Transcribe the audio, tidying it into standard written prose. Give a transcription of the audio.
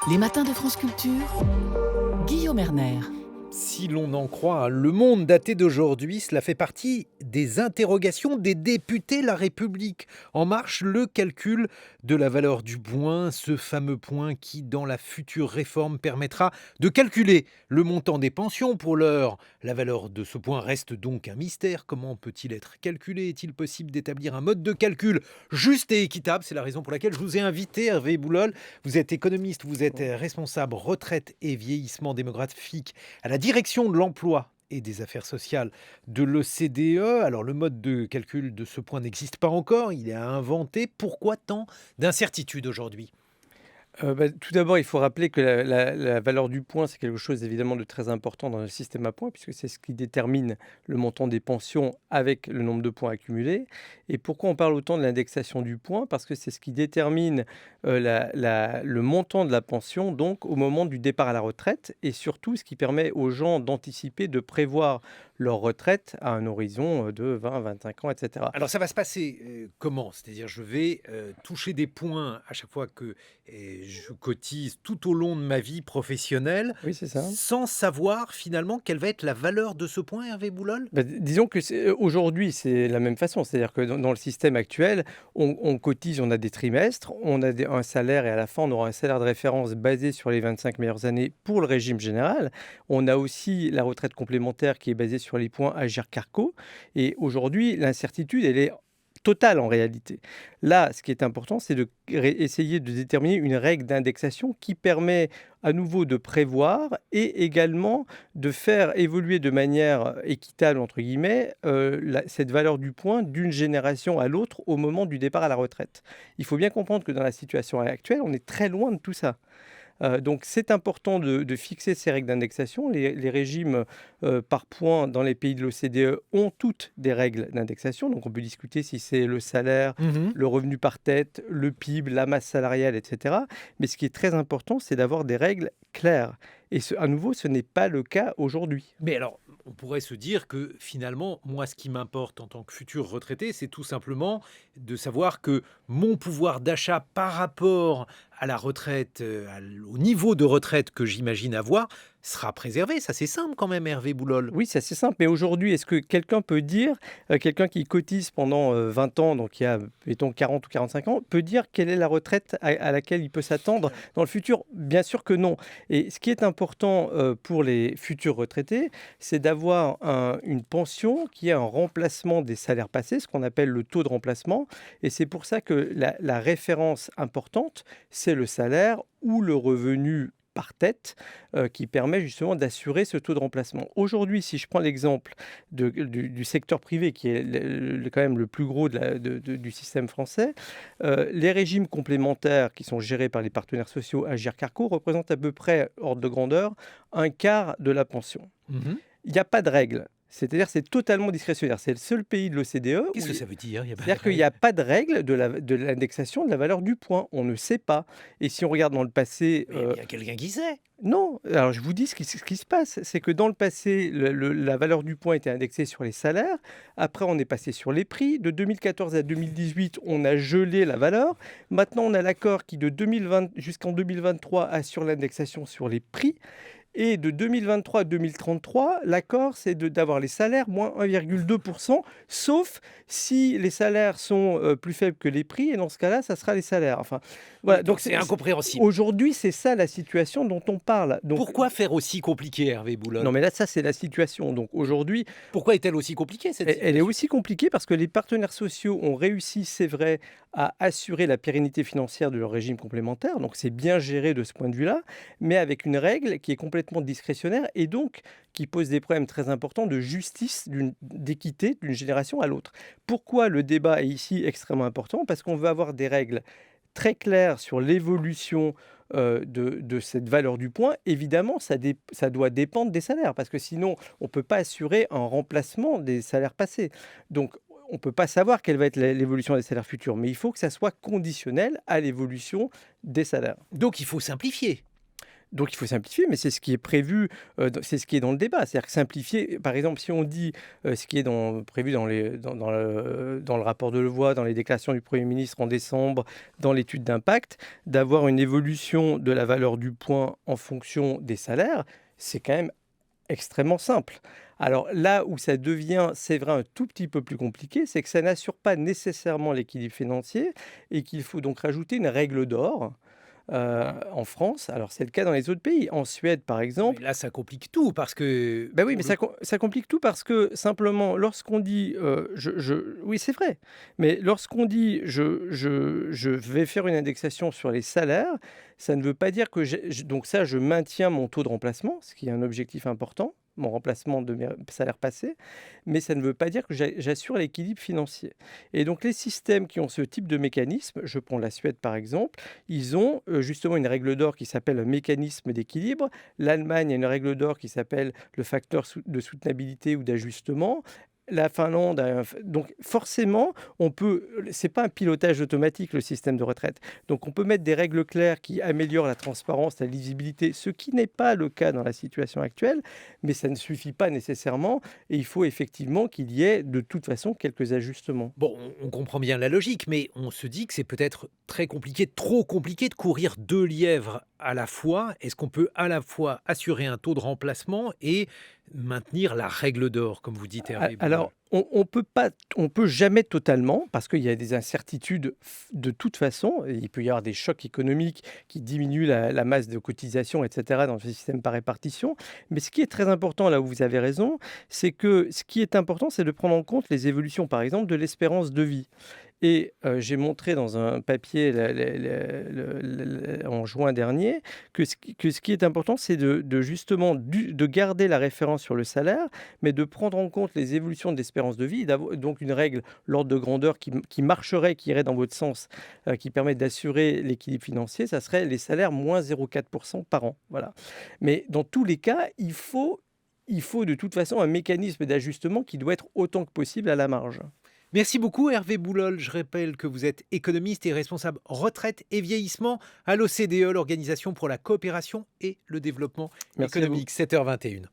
Les matins de France Culture, Guillaume Erner. Si l'on en croit Le Monde daté d'aujourd'hui, cela fait partie des interrogations des députés La République. En marche, le calcul de la valeur du point, ce fameux point qui, dans la future réforme, permettra de calculer le montant des pensions. Pour l'heure, la valeur de ce point reste donc un mystère. Comment peut-il être calculé? Est-il possible d'établir un mode de calcul juste et équitable? C'est la raison pour laquelle je vous ai invité, Hervé Boulol. Vous êtes économiste, vous êtes responsable retraite et vieillissement démographique à la direction de l'emploi et des affaires sociales de l'OCDE. Alors le mode de calcul de ce point n'existe pas encore, il est à inventer. Pourquoi tant d'incertitudes aujourd'hui? Tout d'abord, il faut rappeler que la valeur du point, c'est quelque chose évidemment de très important dans le système à points, puisque c'est ce qui détermine le montant des pensions avec le nombre de points accumulés. Et pourquoi on parle autant de l'indexation du point? Parce que c'est ce qui détermine le montant de la pension, donc au moment du départ à la retraite, et surtout ce qui permet aux gens d'anticiper, de prévoir leur retraite à un horizon de 20, 25 ans, etc. Alors ça va se passer comment? C'est-à-dire je vais toucher des points à chaque fois que je cotise tout au long de ma vie professionnelle, Oui, c'est ça. sans savoir finalement quelle va être la valeur de ce point, Hervé Boulol? Disons que aujourd'hui, c'est la même façon. C'est-à-dire que dans le système actuel, on cotise, on a des trimestres, on a un salaire et à la fin, on aura un salaire de référence basé sur les 25 meilleures années pour le régime général. On a aussi la retraite complémentaire qui est basée sur les points Agirc-Arrco. Et aujourd'hui, l'incertitude, elle est totale en réalité. Là, ce qui est important, c'est de essayer de déterminer une règle d'indexation qui permet à nouveau de prévoir et également de faire évoluer de manière équitable, entre guillemets, cette valeur du point d'une génération à l'autre au moment du départ à la retraite. Il faut bien comprendre que dans la situation actuelle, on est très loin de tout ça. Donc c'est important de fixer ces règles d'indexation. Les régimes par points dans les pays de l'OCDE ont toutes des règles d'indexation. Donc on peut discuter si c'est le salaire, le revenu par tête, le PIB, la masse salariale, etc. Mais ce qui est très important, c'est d'avoir des règles claires. Et à nouveau, ce n'est pas le cas aujourd'hui. Mais alors, on pourrait se dire que finalement, moi, ce qui m'importe en tant que futur retraité, c'est tout simplement de savoir que mon pouvoir d'achat par rapport à la retraite, au niveau de retraite que j'imagine avoir, sera préservé. Ça, c'est simple quand même, Hervé Boulol. Oui, c'est assez simple. Mais aujourd'hui, est-ce que quelqu'un peut dire, quelqu'un qui cotise pendant 20 ans, donc il y a, mettons, 40 ou 45 ans, peut dire quelle est la retraite à laquelle il peut s'attendre dans le futur? Bien sûr que non. Et ce qui est important pour les futurs retraités, c'est d'avoir une pension qui est un remplacement des salaires passés, ce qu'on appelle le taux de remplacement. Et c'est pour ça que la référence importante, c'est le salaire ou le revenu par tête qui permet justement d'assurer ce taux de remplacement. Aujourd'hui, si je prends l'exemple du secteur privé, qui est quand même le plus gros du système français, les régimes complémentaires qui sont gérés par les partenaires sociaux Agirc-Arrco représentent à peu près, ordre de grandeur, un quart de la pension. Mhm. Il n'y a pas de règle. C'est-à-dire c'est totalement discrétionnaire. C'est le seul pays de l'OCDE où Qu'est-ce que ça veut dire? Il y a pas de c'est-à-dire qu'il n'y a pas de règle de l'indexation de la valeur du point. On ne sait pas. Et si on regarde dans le passé, Mais il y a quelqu'un qui sait. non. Alors je vous dis ce qui se passe. C'est que dans le passé, la valeur du point était indexée sur les salaires. Après, on est passé sur les prix. De 2014 à 2018, on a gelé la valeur. Maintenant, on a l'accord qui, de 2020 jusqu'en 2023, assure l'indexation sur les prix. Et de 2023 à 2033, l'accord, c'est d'avoir les salaires moins 1,2%, sauf si les salaires sont plus faibles que les prix. Et dans ce cas-là, ça sera les salaires. Enfin, voilà. Donc c'est incompréhensible. Aujourd'hui, c'est ça la situation dont on parle. Donc, Pourquoi faire aussi compliqué, Hervé Boulol? non, mais là, ça, c'est la situation. Donc aujourd'hui, Pourquoi est-elle aussi compliquée, cette elle est situation? aussi compliquée parce que les partenaires sociaux ont réussi, c'est vrai, à assurer la pérennité financière de leur régime complémentaire. Donc c'est bien géré de ce point de vue-là, mais avec une règle qui est complètement discrétionnaire et donc qui pose des problèmes très importants de justice, d'équité d'une génération à l'autre. Pourquoi le débat est ici extrêmement important? Parce qu'on veut avoir des règles très claires sur l'évolution de cette valeur du point. Évidemment, ça doit dépendre des salaires, parce que sinon, on ne peut pas assurer un remplacement des salaires passés. Donc, on ne peut pas savoir quelle va être l'évolution des salaires futurs, mais il faut que ça soit conditionnel à l'évolution des salaires. Donc il faut simplifier. Donc il faut simplifier, mais c'est ce qui est prévu, c'est ce qui est dans le débat. C'est-à-dire que simplifier, par exemple, si on dit ce qui est prévu dans le rapport de Levoix, dans les déclarations du Premier ministre en décembre, dans l'étude d'impact, d'avoir une évolution de la valeur du point en fonction des salaires, c'est quand même extrêmement simple. Alors là où ça devient, c'est vrai, un tout petit peu plus compliqué, c'est que ça n'assure pas nécessairement l'équilibre financier et qu'il faut donc rajouter une règle d'or en France. Alors c'est le cas dans les autres pays. En Suède, par exemple, Mais là, ça complique tout parce que ben oui, pour mais le ça complique tout parce que simplement, lorsqu'on dit, oui, c'est vrai, mais lorsqu'on dit je vais faire une indexation sur les salaires, ça ne veut pas dire que donc ça, je maintiens mon taux de remplacement, ce qui est un objectif important, mon remplacement de mes salaires passés, mais ça ne veut pas dire que j'assure l'équilibre financier. Et donc les systèmes qui ont ce type de mécanisme, je prends la Suède par exemple, ils ont justement une règle d'or qui s'appelle un mécanisme d'équilibre. L'Allemagne a une règle d'or qui s'appelle le facteur de soutenabilité ou d'ajustement. La Finlande donc forcément, c'est pas un pilotage automatique le système de retraite. Donc on peut mettre des règles claires qui améliorent la transparence, la lisibilité, ce qui n'est pas le cas dans la situation actuelle, mais ça ne suffit pas nécessairement et il faut effectivement qu'il y ait de toute façon quelques ajustements. Bon, on comprend bien la logique, mais on se dit que c'est peut-être très compliqué, trop compliqué de courir 2 lièvres à la fois. Est-ce qu'on peut à la fois assurer un taux de remplacement et maintenir la règle d'or, comme vous dites, Hervé Boulal? Alors, on peut jamais totalement, parce qu'il y a des incertitudes de toute façon. Et il peut y avoir des chocs économiques qui diminuent la masse de cotisation, etc., dans le système par répartition. Mais ce qui est très important, là où vous avez raison, c'est que ce qui est important, c'est de prendre en compte les évolutions, par exemple, de l'espérance de vie. Et j'ai montré dans un papier en juin dernier que ce qui est important, c'est justement de garder la référence sur le salaire, mais de prendre en compte les évolutions de l'espérance de vie, donc une règle, l'ordre de grandeur qui marcherait, qui irait dans votre sens, qui permet d'assurer l'équilibre financier, ça serait les salaires moins 0,4% par an. Voilà. Mais dans tous les cas, il faut de toute façon un mécanisme d'ajustement qui doit être autant que possible à la marge. Merci beaucoup Hervé Boulol. Je rappelle que vous êtes économiste et responsable retraite et vieillissement à l'OCDE, l'Organisation pour la coopération et le développement Merci à vous. économique, 7h21.